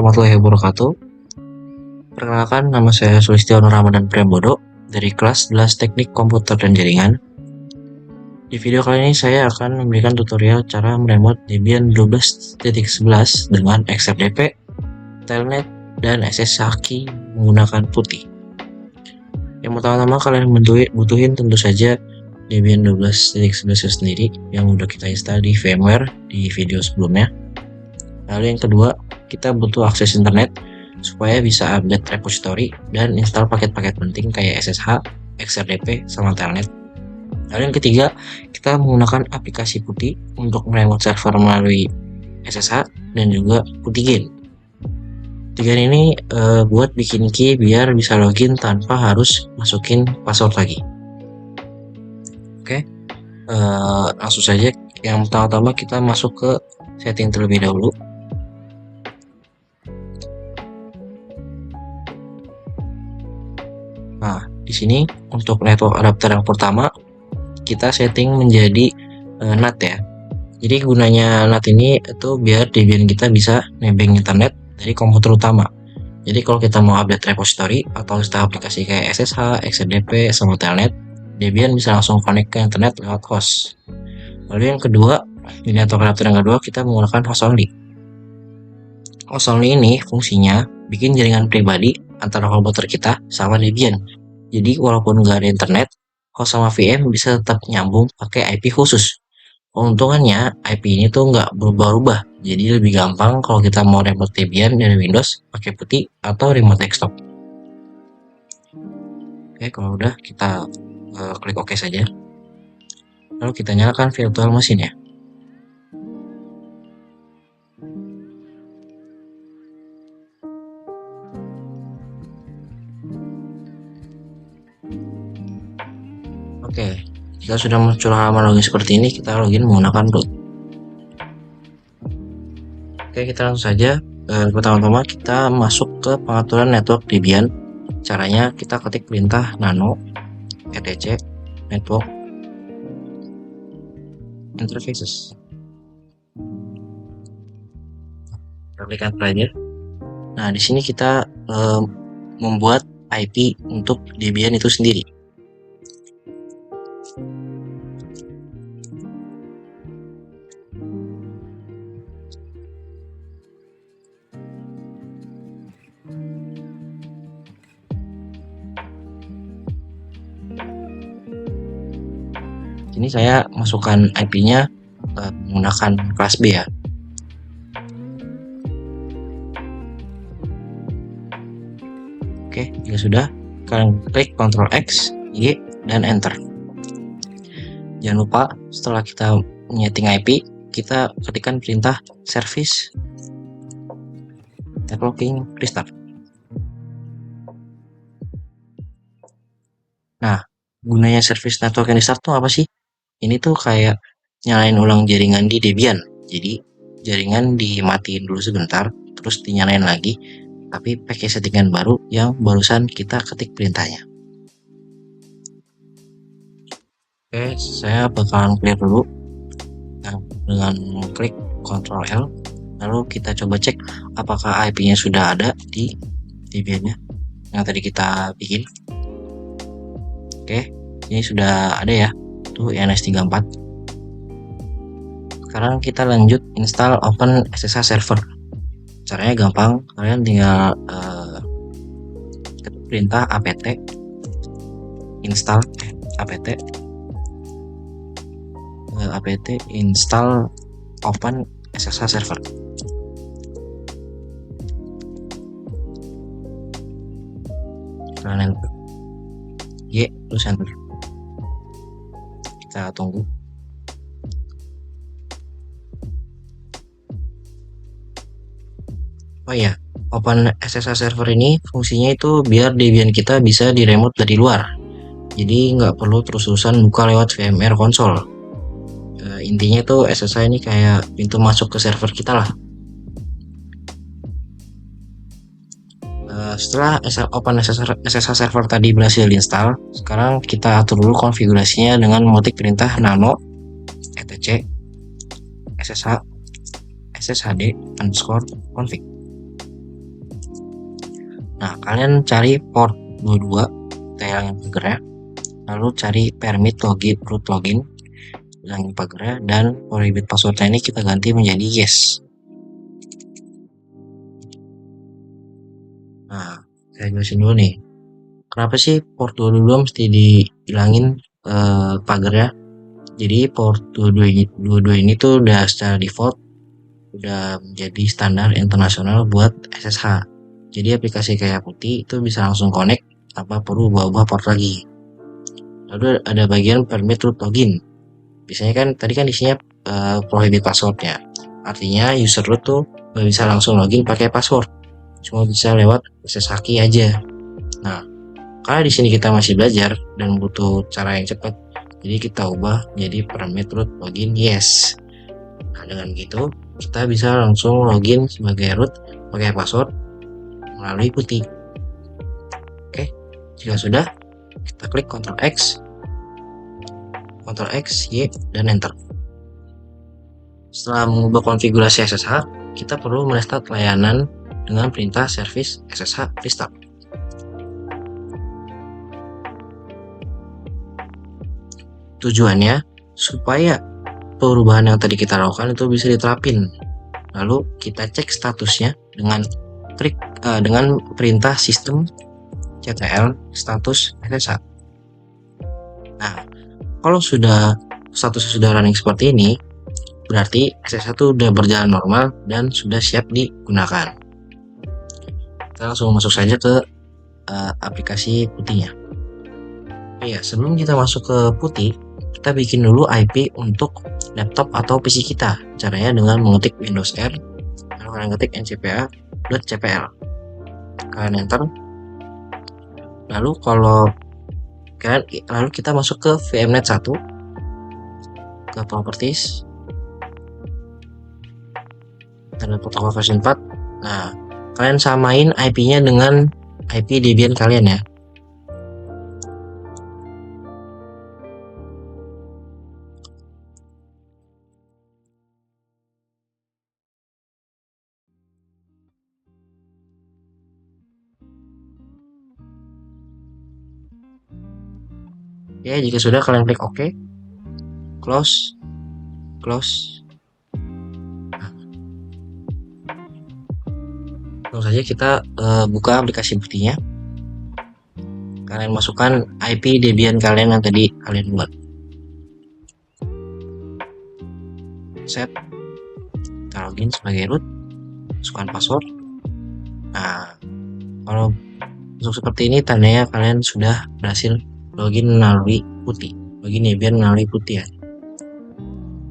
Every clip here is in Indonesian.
warahmatullahi wabarakatuh. Perkenalkan, nama saya Sulistiono Ramadan Priambodo dari kelas 11 Teknik Komputer dan Jaringan. Di video kali ini saya akan memberikan tutorial cara meremote Debian 12.11 dengan XRDP, Telnet, dan SSH key menggunakan putih. Yang pertama-tama kalian butuhin tentu saja Debian 12.11 sendiri yang udah kita install di VMware di video sebelumnya. Lalu yang kedua, kita butuh akses internet supaya bisa update repository dan install paket-paket penting kayak SSH, XRDP, sama Telnet. Lalu yang ketiga, kita menggunakan aplikasi putih untuk meremote server melalui SSH dan juga putih. Tiga ini buat bikin key biar bisa login tanpa harus masukin password lagi. Oke, langsung saja. Yang pertama-tama kita masuk ke setting terlebih dahulu. Nah, di sini untuk network adapter yang pertama kita setting menjadi NAT ya. Jadi gunanya NAT ini itu biar Debian kita bisa nebeng internet dari komputer utama. Jadi kalau kita mau update repository atau install aplikasi kayak SSH, XRDP, sama Telnet, Debian bisa langsung connect ke internet lewat host. Lalu yang kedua, di network adapter yang kedua kita menggunakan host only. Host only ini fungsinya bikin jaringan pribadi antara komputer kita sama Debian. Jadi walaupun nggak ada internet, host sama VM bisa tetap nyambung pakai IP khusus. Keuntungannya IP ini tuh nggak berubah-ubah, jadi lebih gampang kalau kita mau remote Debian dari Windows pakai putih atau remote desktop. Oke, kalau udah kita klik OK saja. Lalu kita nyalakan virtual machine ya. Oke, kita sudah muncul halaman login seperti ini, kita login menggunakan root. Oke, kita langsung saja. Pertama-tama kita masuk ke pengaturan network Debian. Caranya kita ketik perintah nano etc network interfaces. Kita klik enter aja. Nah, di sini kita membuat IP untuk Debian itu sendiri. Ini saya masukkan IP-nya menggunakan kelas B ya. Oke, jika sudah, kalian klik Ctrl X, Y, dan Enter. Jangan lupa setelah kita menyeting IP, kita ketikkan perintah service networking restart. Nah, gunanya service networking restart itu apa sih? Ini tuh kayak nyalain ulang jaringan di Debian. Jadi jaringan dimatiin dulu sebentar, terus dinyalain lagi, tapi pakai settingan baru yang barusan kita ketik perintahnya. Oke, saya bakalan clear dulu dengan klik Ctrl L. Lalu kita coba cek apakah IP-nya sudah ada di Debian-nya yang tadi kita bikin. Oke, ini sudah ada ya. Itu INS34. Sekarang kita lanjut install open SSH server. Caranya gampang, kalian tinggal ketik perintah apt install apt install open SSH server. Kalian enter Y terus enter. Kita tunggu. Oh iya, open SSH server ini fungsinya itu biar Debian kita bisa diremote dari luar. Jadi nggak perlu terus-terusan buka lewat VMware konsol. Intinya tuh SSH ini kayak pintu masuk ke server kita lah. Setelah open SSH server tadi berhasil diinstal, sekarang kita atur dulu konfigurasinya dengan mengetik perintah nano etc ssh sshd_config. Nah, kalian cari port 22 kita yang pagernya, lalu cari permit login root login yang pagernya, dan prohibit passwordnya ini kita ganti menjadi yes. Nah, saya jelasin dulu nih, kenapa sih port 22 mesti dihilangin pagernya. Jadi port 22 ini tuh udah secara default udah menjadi standar internasional buat SSH. Jadi aplikasi kayak Putih itu bisa langsung connect tanpa perlu ubah-ubah port lagi. Lalu ada bagian permit root login. Biasanya kan tadi kan isinya prohibit passwordnya. Artinya user root tuh nggak bisa langsung login pakai password, cuma bisa lewat SSH key aja. Nah, karena di sini kita masih belajar dan butuh cara yang cepat, jadi kita ubah jadi permit root login yes. Nah, dengan gitu kita bisa langsung login sebagai root pakai password melalui Putih. Oke, jika sudah, kita klik Ctrl X, Y, dan Enter. Setelah mengubah konfigurasi SSH, kita perlu merestart layanan dengan perintah service SSH restart. Tujuannya supaya perubahan yang tadi kita lakukan itu bisa diterapin. Lalu kita cek statusnya dengan dengan perintah sistem ctl status SSH. Nah, kalau statusnya sudah running seperti ini, berarti SSH itu udah berjalan normal dan sudah siap digunakan. Kita langsung masuk saja ke aplikasi Putihnya. Iya, sebelum kita masuk ke Putih, kita bikin dulu IP untuk laptop atau PC kita. Caranya dengan mengetik Windows R, lalu kalian ketik ncpa.cpl. Kalian enter. Lalu kita masuk ke VMnet 1, ke properties, dan protokol versi 4. Nah, kalian samain IP-nya dengan IP Debian kalian ya. Ya, jika sudah kalian klik OK, close. Langsung saja kita buka aplikasi Putihnya. Kalian masukkan IP Debian kalian yang tadi kalian buat. Set. Kita login sebagai root. Masukkan password. Nah, kalau untuk seperti ini tandanya kalian sudah berhasil login melalui Putih. Login Debian melalui Putih ya.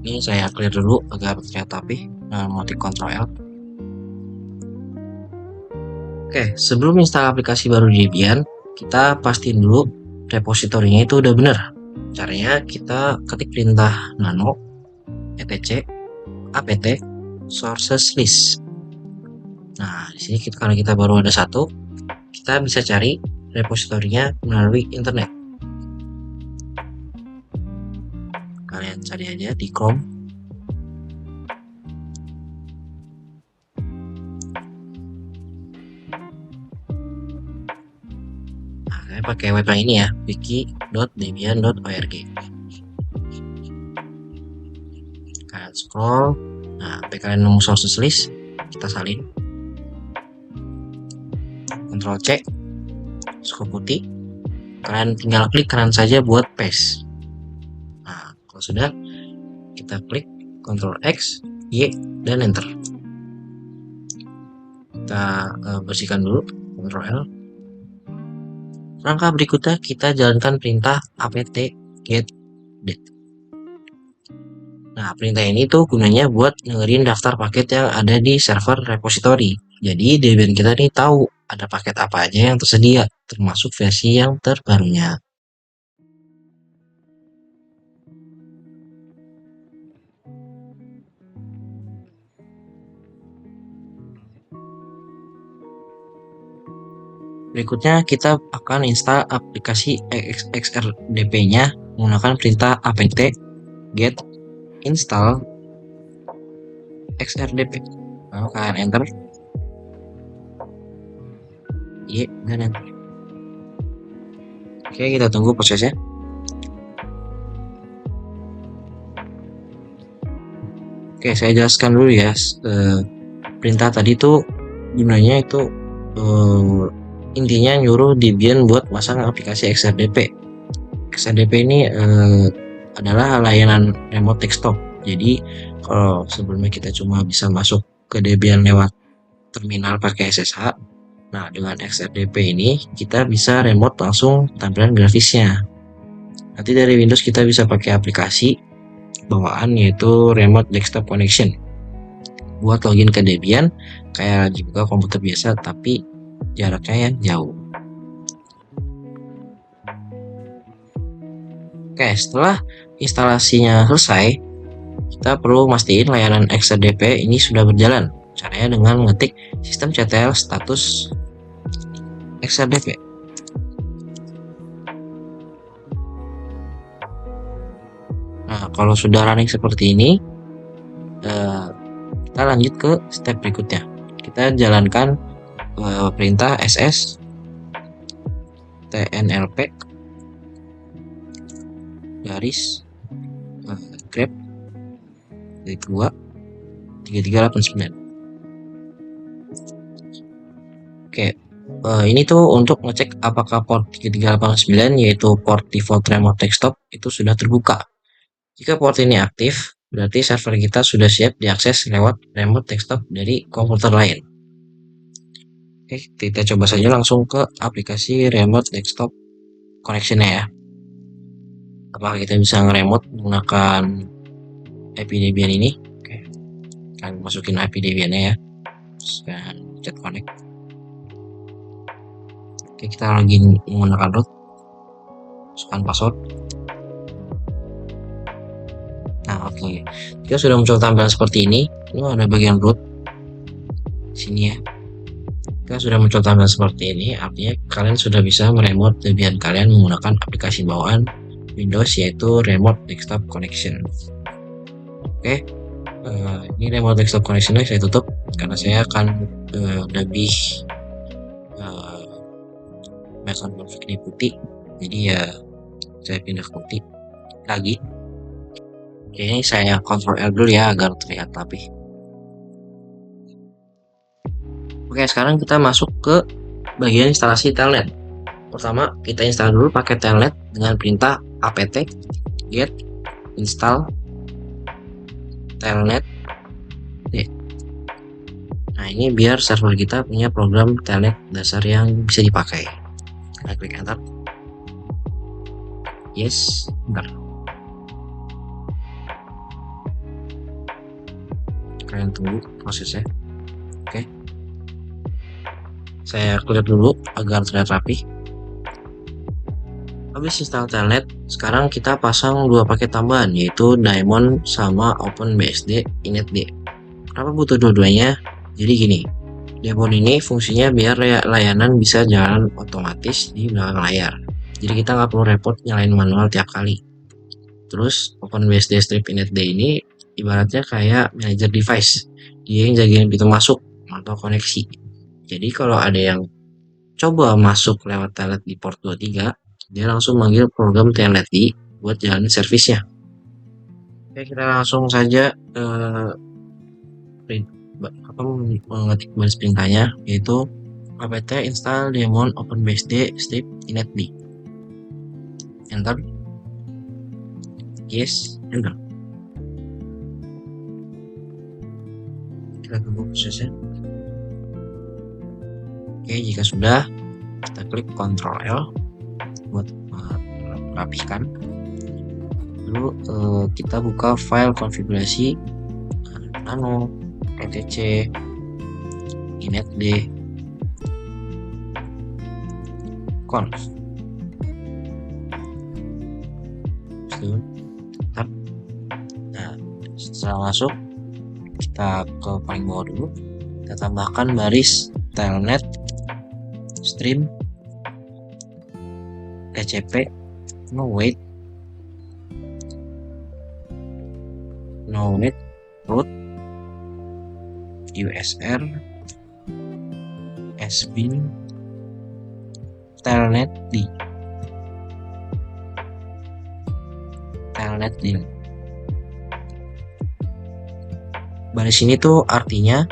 Ini saya clear dulu agar terlihat rapih dengan mengetik Ctrl L. Oke, sebelum install aplikasi baru di Debian, kita pastiin dulu repositorinya itu udah benar. Caranya kita ketik perintah nano etc apt sources list. Nah, di sini karena kita baru ada satu, kita bisa cari repositorinya melalui internet. Kalian cari aja di Chrome. Nah, saya pakai web yang ini ya, wiki.debian.org. Kalian scroll. Nah, sampai kalian nemu sources list, kita salin. Ctrl C, masuk Putih. Kalian tinggal klik kanan saja buat paste. Nah, kalau sudah, kita klik Ctrl X, Y, dan Enter. Kita bersihkan dulu, Ctrl L. Langkah berikutnya kita jalankan perintah apt get det. Nah, perintah ini tuh gunanya buat dengerin daftar paket yang ada di server repository. Jadi Debian kita nih tahu ada paket apa aja yang tersedia, termasuk versi yang terbarunya. Berikutnya kita akan install aplikasi XRDP-nya menggunakan perintah apt get install XRDP. Lalu kalian enter. Y, dan enter. Oke, kita tunggu prosesnya. Oke, saya jelaskan dulu ya. Perintah tadi tuh gunanya itu intinya nyuruh Debian buat masang aplikasi XRDP. XRDP ini adalah layanan remote desktop. Jadi kalau sebelumnya kita cuma bisa masuk ke Debian lewat terminal pakai SSH, nah dengan XRDP ini kita bisa remote langsung tampilan grafisnya. Nanti dari Windows kita bisa pakai aplikasi bawaan yaitu Remote Desktop Connection buat login ke Debian kayak lagi buka komputer biasa tapi jaraknya yang jauh. Oke, setelah instalasinya selesai, kita perlu mastiin layanan XRDP ini sudah berjalan. Caranya dengan mengetik systemctl status XRDP. Nah, kalau sudah running seperti ini, kita lanjut ke step berikutnya. Kita jalankan perintah ss tnlp garis grep 2 3389. Oke, ini tuh untuk ngecek apakah port 3389 yaitu port default remote desktop itu sudah terbuka. Jika port ini aktif, berarti server kita sudah siap diakses lewat remote desktop dari komputer lain. Oke, kita coba saja langsung ke aplikasi remote desktop connection-nya ya. Apakah kita bisa nge-remote menggunakan IP Debian ini? Oke, kalian masukin IP Debian-nya ya. Dan chat connect. Oke, kita login menggunakan root. Masukkan password. Nah, oke. Jika sudah muncul tampilan seperti ini ada bagian root sini ya. Jika sudah muncul tampilan seperti ini, artinya kalian sudah bisa meremote Debian kalian menggunakan aplikasi bawaan Windows yaitu Remote Desktop Connection. Oke, ini Remote Desktop Connection saya tutup karena saya akan lebih background config ini putih, jadi ya saya pindah ke putih lagi. Oke, ini saya Ctrl L dulu ya agar terlihat rapi. Oke, sekarang kita masuk ke bagian instalasi telnet. Pertama, kita install dulu paket telnet dengan perintah apt get install telnet. Nah, ini biar server kita punya program telnet dasar yang bisa dipakai. Kita klik enter. Yes, bentar. Kalian tunggu prosesnya. Oke. Saya clear dulu agar terlihat rapi. Habis install telnet, sekarang kita pasang dua paket tambahan yaitu Daemon sama OpenBSD inetd. Kenapa butuh dua-duanya? Jadi gini, Daemon ini fungsinya biar layanan bisa jalan otomatis di belakang layar. Jadi kita nggak perlu repot nyalain manual tiap kali. Terus OpenBSD strip inetd ini ibaratnya kayak manager device. Dia yang jagain pintu masuk atau koneksi. Jadi kalau ada yang coba masuk lewat telnet di port 23, dia langsung manggil program telnet buat jalanin servisnya. Oke, kita langsung saja mengetik baris perintahnya yaitu apt install daemon openbsd strip inetd. Enter. Yes, enter. Kita tunggu prosesnya. Oke, jika sudah, kita klik Ctrl L buat merapikan. Lalu kita buka file konfigurasi nano etc inetd conf. Nah, setelah masuk, kita ke paling bawah dulu. Kita tambahkan baris telnet stream tcp no wait root usr sbin telnet D. Baris ini tuh artinya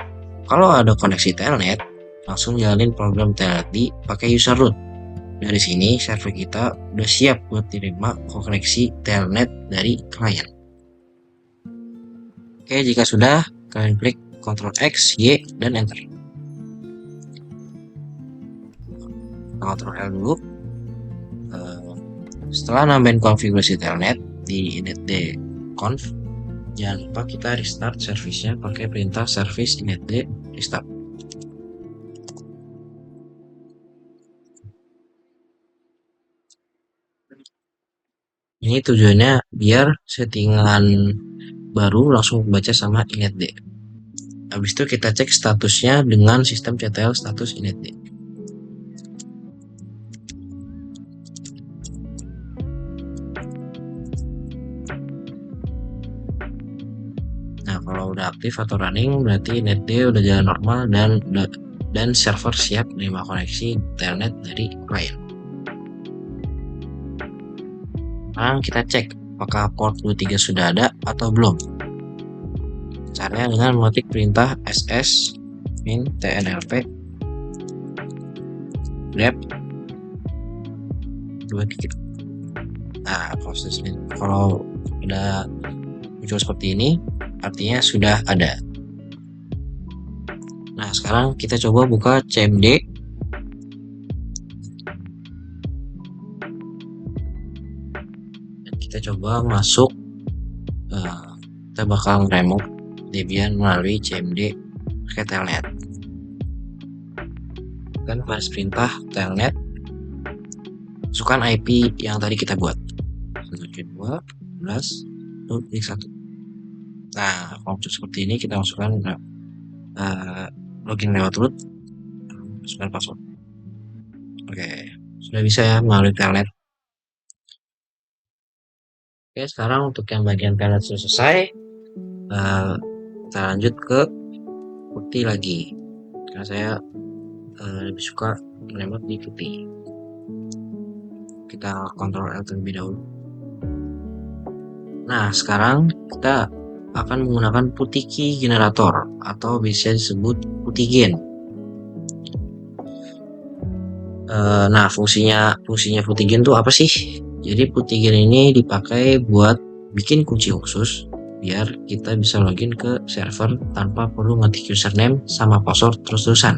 kalau ada koneksi telnet, langsung jalanin program telnet D pakai user root. Dari sini server kita udah siap buat terima koneksi telnet dari klien. Oke, jika sudah, kalian klik Ctrl X, Y, dan Enter. Ctrl L dulu. Setelah nambahin konfigurasi telnet di initd conf, jangan lupa kita restart servisnya pakai perintah service initd restart. Ini tujuannya biar settingan baru langsung baca sama initd. Habis itu kita cek statusnya dengan sistem ctl status initd. Nah, kalau udah aktif atau running berarti initd udah jalan normal dan server siap menerima koneksi telnet dari klien. Sekarang kita cek apakah port 23 sudah ada atau belum. Caranya dengan mengetik perintah ss min tnlp grep 2 titik. Nah, prosesnya kalau udah muncul seperti ini artinya sudah ada. Nah, sekarang kita coba buka cmd. Dan kita coba masuk. Kita bakal remove Debian melalui cmd pakai telnet. Dan baris perintah telnet, masukkan IP yang tadi kita buat 192.11.1. Nah, kalau seperti ini kita masukkan login lewat root, masukkan password. Oke, sudah bisa ya melalui telnet. Oke, sekarang untuk yang bagian telnet sudah selesai. Kita lanjut ke putih lagi, karena saya lebih suka menembak di putih. Kita Ctrl L terlebih dahulu. Nah, sekarang kita akan menggunakan putih key generator atau bisa disebut putih gen. Nah, fungsinya putih gen itu apa sih? Jadi putih gen ini dipakai buat bikin kunci khusus biar kita bisa login ke server tanpa perlu ngetik username sama password terus-terusan.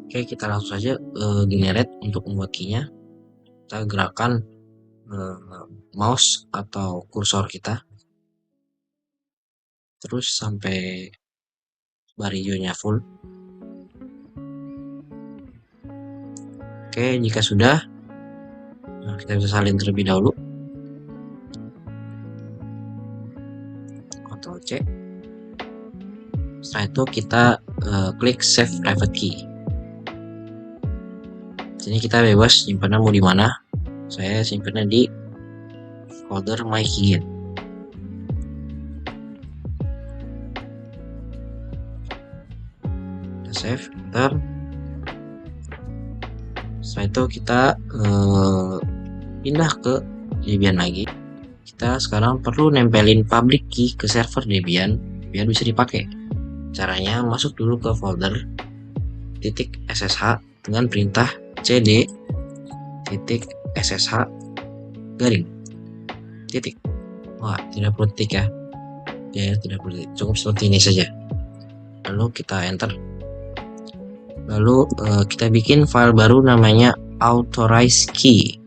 Oke, kita langsung saja generate untuk membuat key-nya. Kita gerakkan mouse atau kursor kita terus sampai bar hijaunya full. Oke, jika sudah, kita bisa salin terlebih dahulu. Ctrl C. Setelah itu kita klik save private key. Sini kita bebas simpannya mau di mana. Saya simpannya di folder my keygen. Kita save, enter. Setelah itu kita pindah ke Debian lagi. Kita sekarang perlu nempelin public key ke server Debian biar bisa dipakai. Caranya masuk dulu ke folder .ssh dengan perintah cd .ssh garing titik. Wah, tidak perlu titik ya. Ya, tidak perlu titik. Cukup seperti ini saja. Lalu kita enter. Lalu kita bikin file baru namanya authorize key.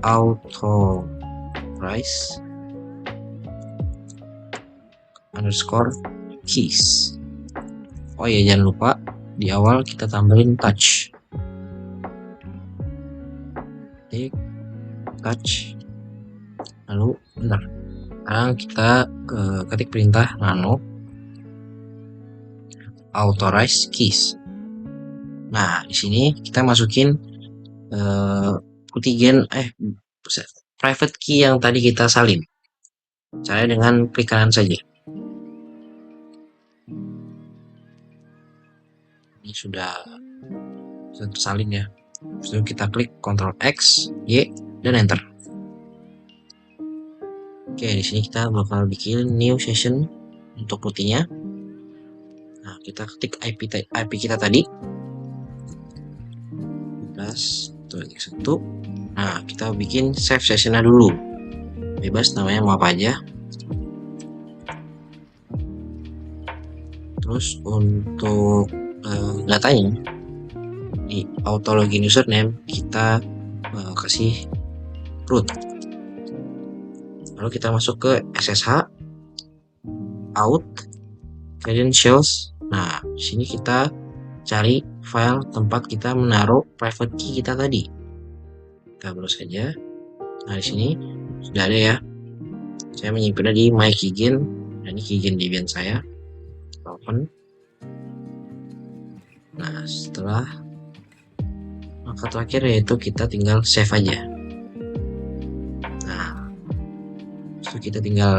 Authorize underscore keys. Oh ya, jangan lupa di awal kita tambahin touch. Touch. Lalu bentar. Sekarang kita ketik perintah nano authorize keys. Nah, di sini kita masukin private key yang tadi kita salin. Caranya dengan klik kanan saja. Ini sudah tersalin ya. Lalu kita klik Ctrl X, Y, dan Enter. Oke, di sini kita bakal bikin new session untuk rootnya. Nah, kita ketik IP kita tadi. 11.1. Nah, kita bikin save sessionnya dulu. Bebas namanya mau apa aja. Terus untuk datanya di auto login username kita kasih root. Lalu kita masuk ke SSH out credentials. Nah, di sini kita cari file tempat kita menaruh private key kita tadi. Kita browse saja. Nah, di sini sudah ada ya. Saya menyimpannya di my keygen. Nah, ini keygen Debian saya. Open. Nah, setelah langkah terakhir yaitu kita tinggal save aja. Nah, setelah kita tinggal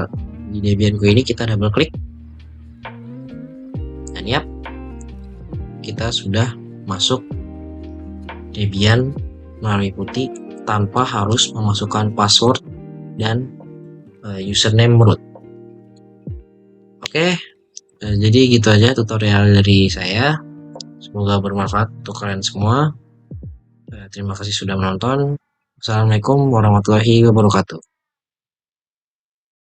di Debianku ini kita double klik. Dan yap, kita sudah masuk Debian melalui putih tanpa harus memasukkan password dan username root. Oke, jadi gitu aja tutorial dari saya. Semoga bermanfaat untuk kalian semua. Terima kasih sudah menonton. Assalamualaikum warahmatullahi wabarakatuh.